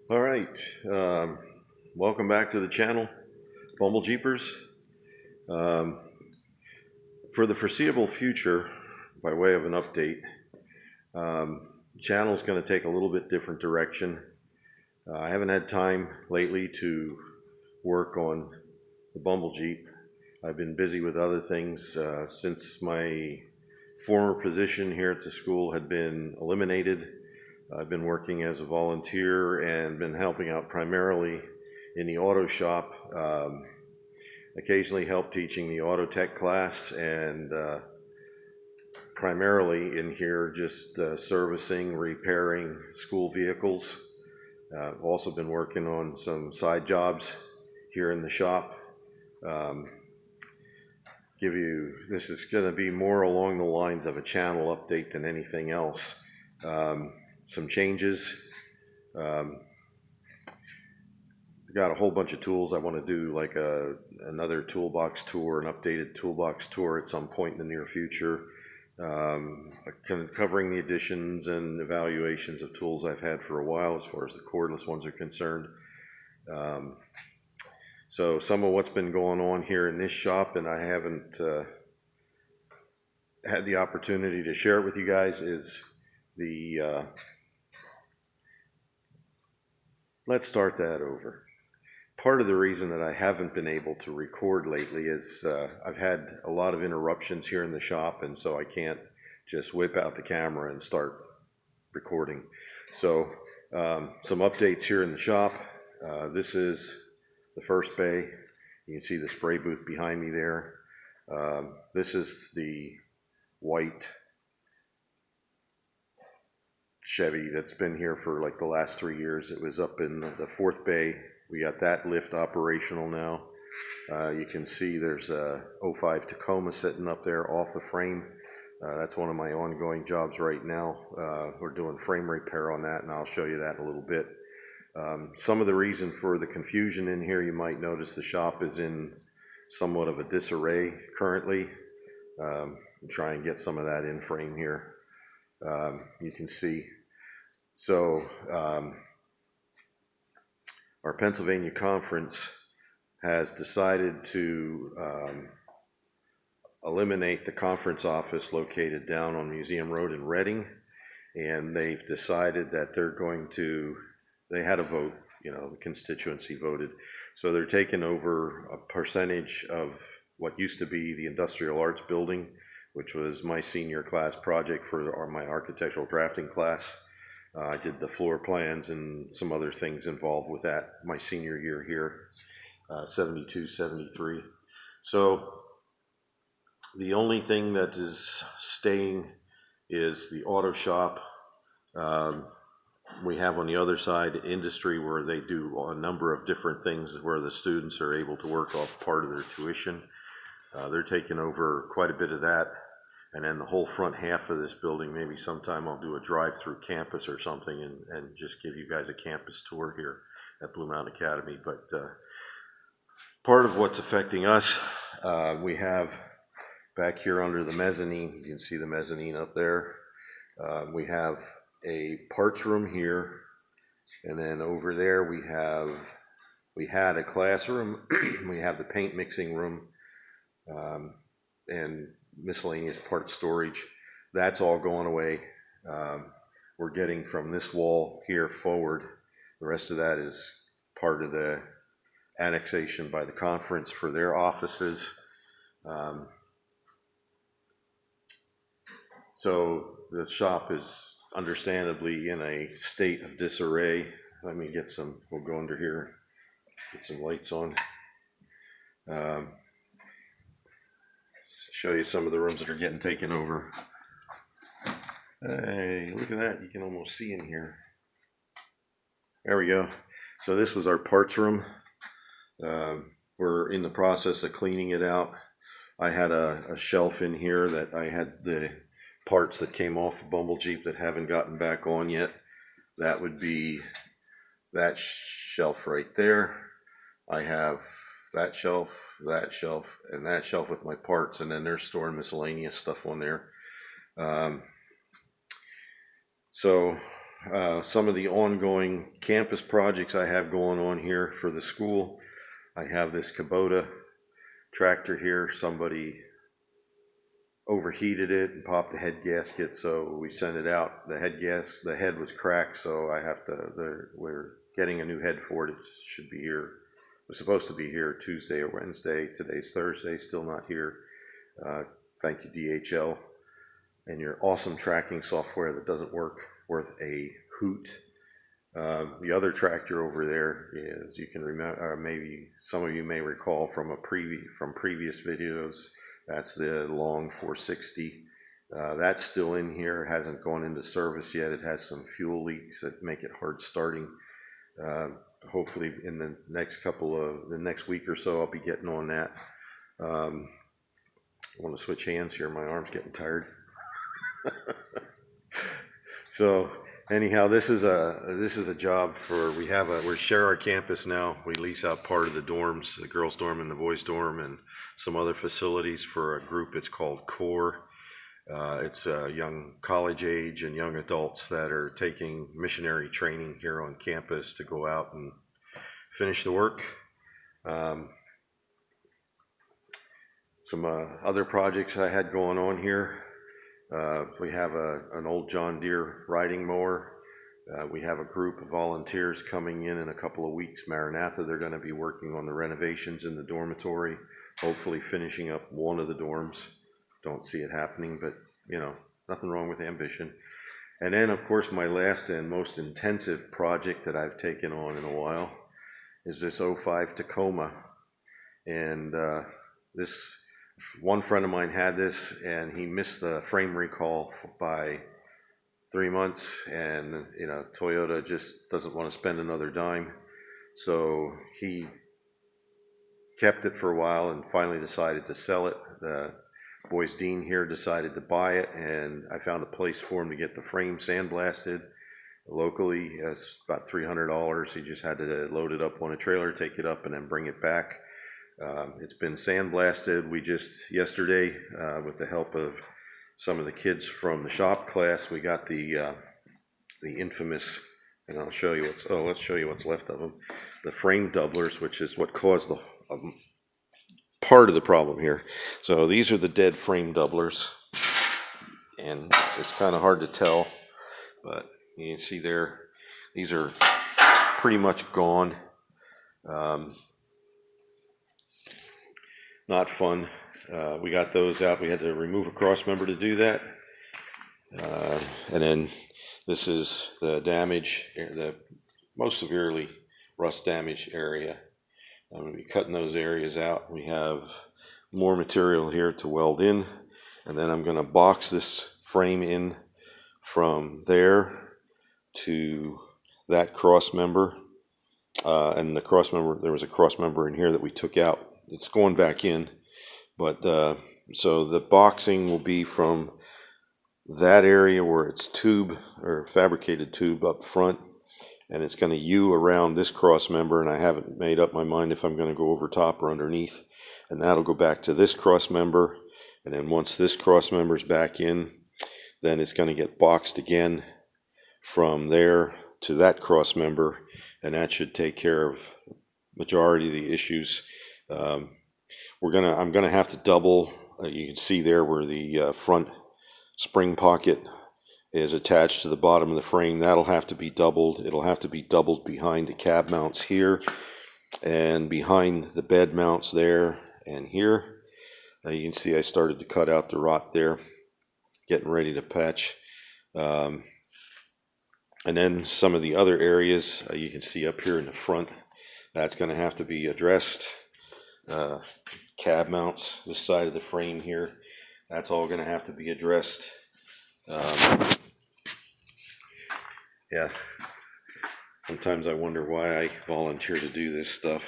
All right, welcome back to the channel, Bumble Jeepers. Um, for the foreseeable future, by way of an update, channel's going to take a little bit different direction. I haven't had time lately to work on the Bumble Jeep. I've been busy with other things since my former position here at the school had been eliminated. I've been working as a volunteer and been helping out primarily in the auto shop. Occasionally help teaching the auto tech class and primarily in here just servicing, repairing school vehicles. I've also been working on some side jobs here in the shop. This is going to be more along the lines of a channel update than anything else. Some changes. Got a whole bunch of tools I want to do, like another toolbox tour, an updated toolbox tour at some point in the near future, covering the additions and evaluations of tools I've had for a while as far as the cordless ones are concerned. So some of what's been going on here in this shop, and I haven't had the opportunity to share it with you guys, is let's start that over. Part of the reason that I haven't been able to record lately is I've had a lot of interruptions here in the shop, and so I can't just whip out the camera and start recording. So some updates here in the shop. This is the first bay. You can see the spray booth behind me there. This is the white Chevy that's been here for like the last 3 years. It was up in the fourth bay. We got that lift operational now. You can see there's a 05 Tacoma sitting up there off the frame. That's one of my ongoing jobs right now. We're doing frame repair on that, and I'll show you that in a little bit. Some of the reason for the confusion in here, you might notice the shop is in somewhat of a disarray currently. Try and get some of that in frame here. You can see. So our Pennsylvania conference has decided to eliminate the conference office located down on Museum Road in Reading, and they've decided that they had a vote, the constituency voted, so they're taking over a percentage of what used to be the Industrial Arts Building, which was my senior class project for my architectural drafting class. I did the floor plans and some other things involved with that my senior year here, 72, 73. So the only thing that is staying is the auto shop. We have on the other side industry, where they do a number of different things where the students are able to work off part of their tuition. They're taking over quite a bit of that. And then the whole front half of this building, maybe sometime I'll do a drive-through campus or something and just give you guys a campus tour here at Blue Mountain Academy. But part of what's affecting us, we have back here under the mezzanine, you can see the mezzanine up there. We have a parts room here, and then over there we had a classroom. We have the paint mixing room, and miscellaneous part storage. That's all going away. We're getting from this wall here forward. The rest of that is part of the annexation by the conference for their offices. So the shop is understandably in a state of disarray. Let me we'll go under here, get some lights on. Show you some of the rooms that are getting taken over. Hey, look at that. You can almost see in here. There we go. So this was our parts room. We're in the process of cleaning it out. I had a shelf in here that I had the parts that came off the Bumble Jeep that haven't gotten back on yet. That would be that shelf right there. I have that shelf, and that shelf with my parts, and then they're storing miscellaneous stuff on there. So some of the ongoing campus projects I have going on here for the school. I have this Kubota tractor here. Somebody overheated it and popped the head gasket, so we sent it out. The head was cracked, so we're getting a new head for it. It should be here. It was supposed to be here Tuesday or Wednesday. Today's Thursday, still not here. Thank you, DHL, and your awesome tracking software that doesn't work worth a hoot. The other tractor over there is, you can remember, maybe some of you may recall from previous videos, that's the long 460. That's still in here. It hasn't gone into service yet. It has some fuel leaks that make it hard starting. Hopefully in the next week or so, I'll be getting on that. I want to switch hands here. My arm's getting tired. So anyhow, this is a job for, we share our campus now. We lease out part of the dorms, the girls' dorm and the boys' dorm, and some other facilities for a group. It's called CORE. It's young college age and young adults that are taking missionary training here on campus to go out and finish the work. Some other projects I had going on here. We have an old John Deere riding mower. We have a group of volunteers coming in a couple of weeks. Maranatha, they're going to be working on the renovations in the dormitory, hopefully finishing up one of the dorms. Don't see it happening, but you know, nothing wrong with ambition. And then, of course, my last and most intensive project that I've taken on in a while is this 05 Tacoma. And this one friend of mine had this, and he missed the frame recall by 3 months, and you know, Toyota just doesn't want to spend another dime, so he kept it for a while and finally decided to sell it. The boys dean here decided to buy it, and I found a place for him to get the frame sandblasted locally. It's about $300. He just had to load it up on a trailer, take it up, and then bring it back. It's been sandblasted. We just yesterday, with the help of some of the kids from the shop class, we got the infamous, and I'll show you let's show you what's left of them, the frame doublers, which is what caused the part of the problem here. So these are the dead frame doublers, and it's kind of hard to tell, but you can see there, these are pretty much gone. Not fun. We got those out. We had to remove a cross member to do that. And then this is the damage, the most severely rust damaged area. I'm going to be cutting those areas out. We have more material here to weld in, and then I'm going to box this frame in from there to that cross member. And the cross member, there was a cross member in here that we took out. It's going back in, but so the boxing will be from that area where it's tube or fabricated tube up front, and it's going to U around this cross member, and I haven't made up my mind if I'm going to go over top or underneath, and that'll go back to this cross member. And then once this cross member is back in, then it's going to get boxed again from there to that cross member, and that should take care of majority of the issues. I'm gonna have to double. You can see there where the front spring pocket is attached to the bottom of the frame. That'll have to be doubled. It'll have to be doubled behind the cab mounts here, and behind the bed mounts there and here. You can see I started to cut out the rot there, getting ready to patch. And then some of the other areas you can see up here in the front, that's going to have to be addressed. Cab mounts, this side of the frame here, that's all going to have to be addressed. Yeah, sometimes I wonder why I volunteer to do this stuff,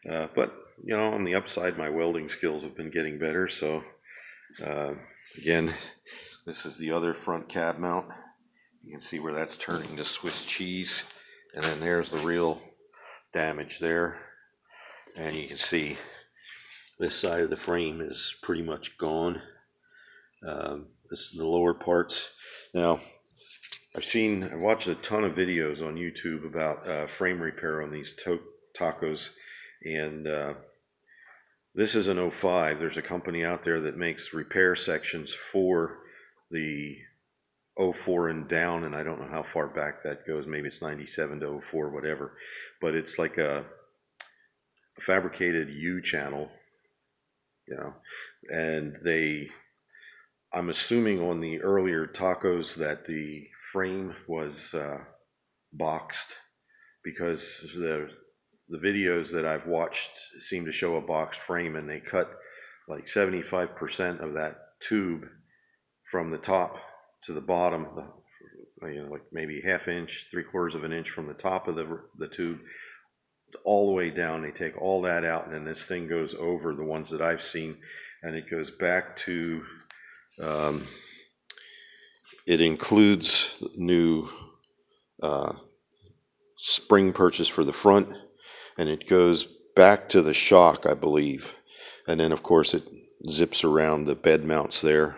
but you know, on the upside, my welding skills have been getting better. So again, this is the other front cab mount. You can see where that's turning to Swiss cheese, and then there's the real damage there. And you can see this side of the frame is pretty much gone. This is the lower parts. Now, I watched a ton of videos on YouTube about frame repair on these tacos, and this is an '05. There's a company out there that makes repair sections for the '04 and down, and I don't know how far back that goes. Maybe it's '97 to '04, whatever. But it's like a fabricated U channel, you know, and I'm assuming on the earlier tacos that the frame was boxed, because the videos that I've watched seem to show a boxed frame, and they cut like 75% of that tube from the top to the bottom, like maybe half inch, 3/4 of an inch from the top of the tube all the way down. They take all that out, and then this thing goes over the ones that I've seen, and it goes back to, it includes new spring purchase for the front, and it goes back to the shock, I believe, and then of course it zips around the bed mounts there,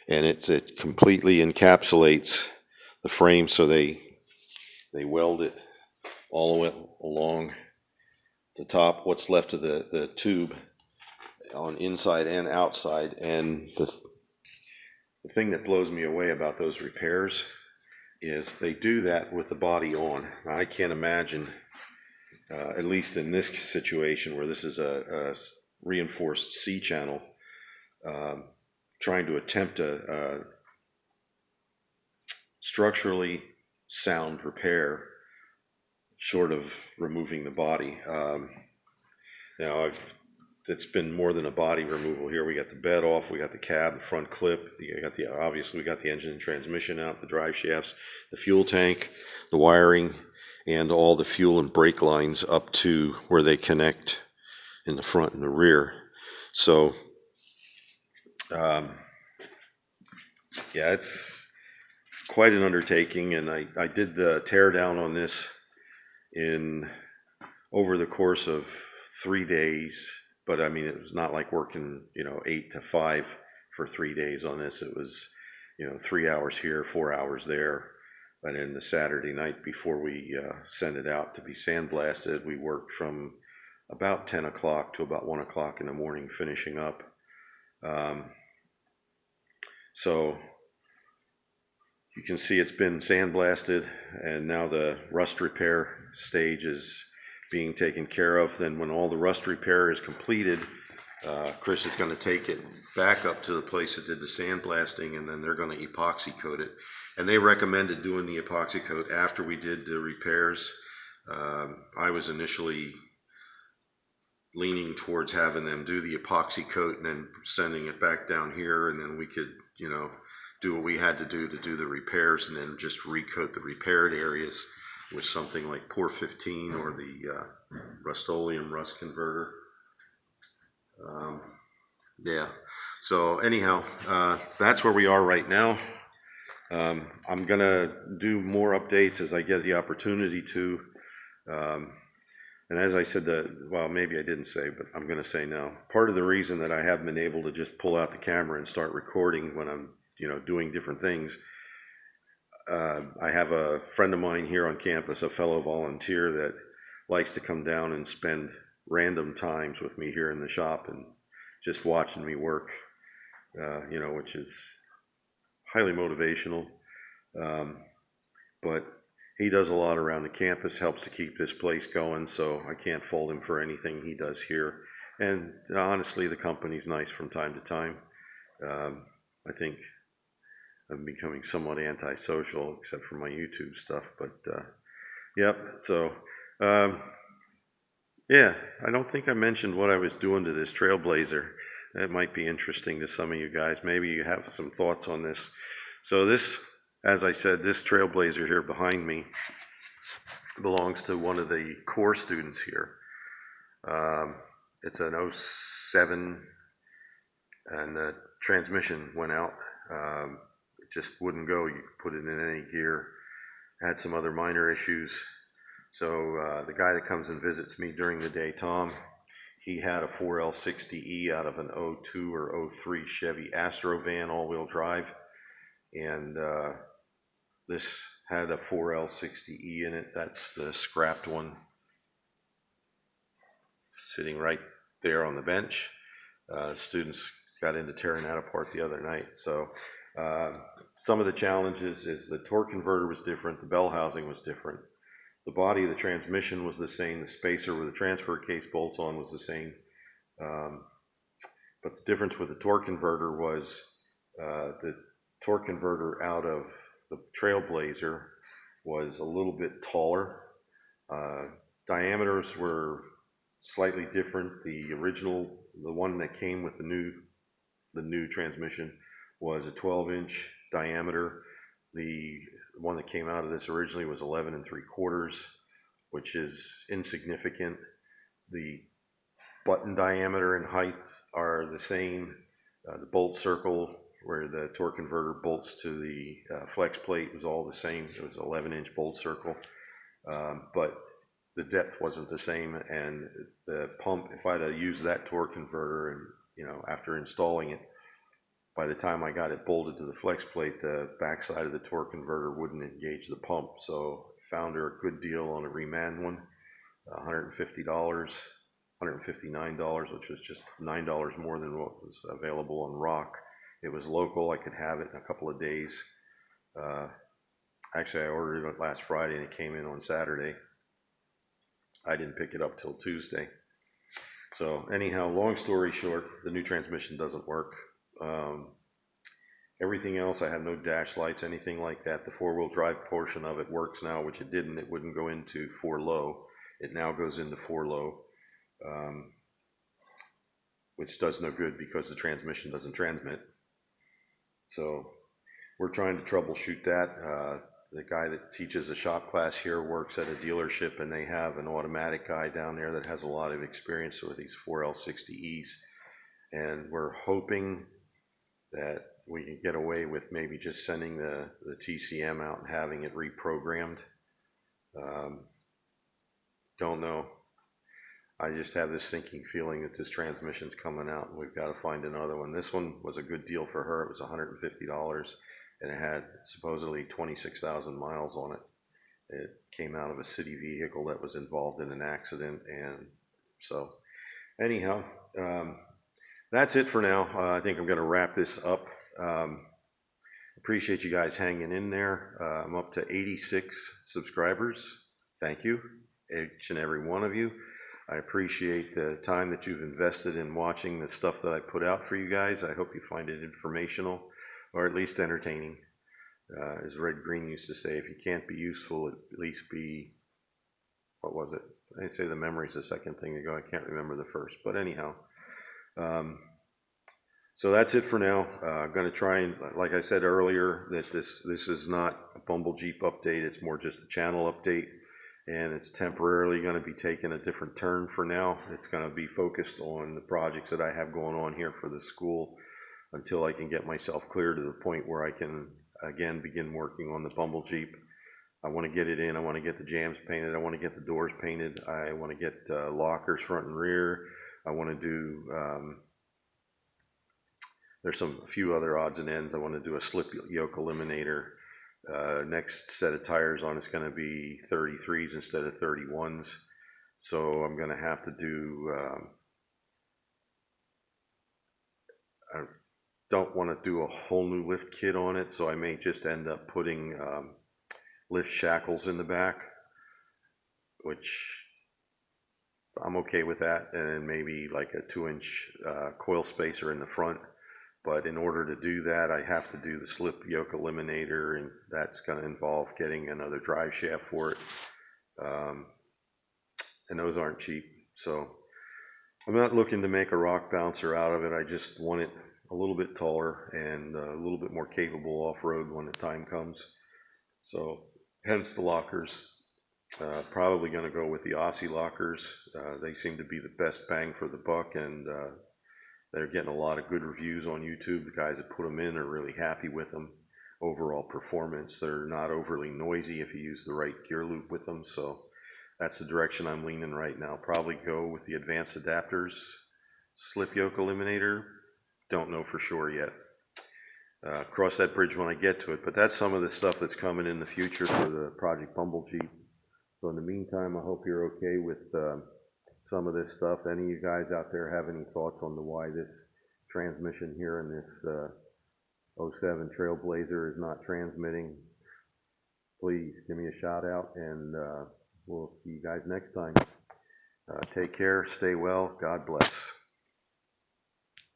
and it completely encapsulates the frame, so they weld it all the way along the top, what's left of the tube, on inside and outside. And the thing that blows me away about those repairs is they do that with the body on. Now, I can't imagine, at least in this situation where this is a reinforced C channel, trying to attempt a structurally sound repair short of removing the body. Now it's been more than a body removal here. We got the bed off, we got the cab, the front clip, obviously we got the engine and transmission out, the drive shafts, the fuel tank, the wiring, and all the fuel and brake lines up to where they connect in the front and the rear. So yeah, it's quite an undertaking, and I did the tear down on this in over the course of 3 days. But I mean, it was not like working 8 to 5 for 3 days on this. It was 3 hours here, 4 hours there. And then the Saturday night before we sent it out to be sandblasted, we worked from about 10 o'clock to about 1 o'clock in the morning finishing up. So you can see it's been sandblasted, and now the rust repair stage is being taken care of. Then when all the rust repair is completed, Chris is going to take it back up to the place that did the sandblasting, and then they're going to epoxy coat it. And they recommended doing the epoxy coat after we did the repairs. I was initially leaning towards having them do the epoxy coat and then sending it back down here, and then we could do what we had to do the repairs, and then just recoat the repaired areas with something like Pour 15 or the Rust-Oleum rust converter. Yeah, so anyhow, that's where we are right now. I'm gonna do more updates as I get the opportunity to. And as I said, well, maybe I didn't say, but I'm gonna say now, part of the reason that I haven't been able to just pull out the camera and start recording when I'm doing different things, I have a friend of mine here on campus, a fellow volunteer, that likes to come down and spend random times with me here in the shop and just watching me work, which is highly motivational. But he does a lot around the campus, helps to keep this place going, so I can't fault him for anything he does here. And honestly, the company's nice from time to time. I think I'm becoming somewhat antisocial, except for my YouTube stuff, but yep, so yeah, I don't think I mentioned what I was doing to this Trailblazer. That might be interesting to some of you guys. Maybe you have some thoughts on this. So this, as I said, this Trailblazer here behind me belongs to one of the core students here. It's an '07, and the transmission went out. It just wouldn't go. You could put it in any gear. Had some other minor issues. So the guy that comes and visits me during the day, Tom, he had a 4L60E out of an '02 or '03 Chevy Astro van, all-wheel drive, and This had a 4L60E in it. That's the scrapped one, sitting right there on the bench. Students got into tearing that apart the other night. So some of the challenges is the torque converter was different, the bell housing was different, the body of the transmission was the same, the spacer where the transfer case bolts on was the same. But the difference with the torque converter was the torque converter out of the Trailblazer was a little bit taller. Diameters were slightly different. The original, the one that came with the new transmission was a 12-inch diameter. The one that came out of this originally was 11 3/4, which is insignificant. The button diameter and height are the same. The bolt circle where the torque converter bolts to the flex plate was all the same. It was 11-inch bolt circle, but the depth wasn't the same. And the pump, if I'd have used that torque converter and, after installing it, by the time I got it bolted to the flex plate, the backside of the torque converter wouldn't engage the pump. So found her a good deal on a reman one, $150, $159, which was just $9 more than what was available on Rock. It was local. I could have it in a couple of days. Actually, I ordered it last Friday and it came in on Saturday. I didn't pick it up till Tuesday. So anyhow, long story short, the new transmission doesn't work. Everything else, I have no dash lights, anything like that. The four-wheel drive portion of it works now, which it didn't. It wouldn't go into 4-low. It now goes into 4-low, which does no good because the transmission doesn't transmit. So we're trying to troubleshoot that. The guy that teaches a shop class here works at a dealership, and they have an automatic guy down there that has a lot of experience with these 4L60Es. And we're hoping that we can get away with maybe just sending the TCM out and having it reprogrammed. Don't know. I just have this sinking feeling that this transmission's coming out and we've got to find another one. This one was a good deal for her. It was $150 and it had supposedly 26,000 miles on it. It came out of a city vehicle that was involved in an accident. And so anyhow, that's it for now. I think I'm going to wrap this up. Appreciate you guys hanging in there. I'm up to 86 subscribers. Thank you, each and every one of you. I appreciate the time that you've invested in watching the stuff that I put out for you guys. I hope you find it informational or at least entertaining. As Red Green used to say, if you can't be useful, at least be, what was it? I say the memory's the second thing to go. I can't remember the first, but anyhow. So that's it for now. I'm going to try and, like I said earlier, that this is not a Bumble Jeep update. It's more just a channel update, and it's temporarily going to be taking a different turn for now. It's going to be focused on the projects that I have going on here for the school until I can get myself clear to the point where I can, again, begin working on the Bumble Jeep. I want to get it in. I want to get the jambs painted. I want to get the doors painted. I want to get lockers front and rear. I want to do... there's a few other odds and ends. I want to do a slip yoke eliminator. Next set of tires on it's going to be 33s instead of 31s. So I'm going to have to do, I don't want to do a whole new lift kit on it. So I may just end up putting lift shackles in the back, which I'm okay with that. And then maybe like a 2-inch coil spacer in the front. But in order to do that, I have to do the slip yoke eliminator, and that's going to involve getting another drive shaft for it. And those aren't cheap. So I'm not looking to make a rock bouncer out of it. I just want it a little bit taller and a little bit more capable off-road when the time comes. So hence the lockers. Probably going to go with the Aussie lockers. They seem to be the best bang for the buck, and they're getting a lot of good reviews on YouTube. The guys that put them in are really happy with them. Overall performance, they're not overly noisy if you use the right gear loop with them. So that's the direction I'm leaning right now. Probably go with the advanced adapters, slip yoke eliminator. Don't know for sure yet. cross that bridge when I get to it, but that's some of the stuff that's coming in the future for the Project Bumble Jeep. So in the meantime, I hope you're okay with some of this stuff. Any of you guys out there have any thoughts on the why this transmission here in this '07 Trailblazer is not transmitting? Please give me a shout out, and we'll see you guys next time. Take care, stay well, God bless.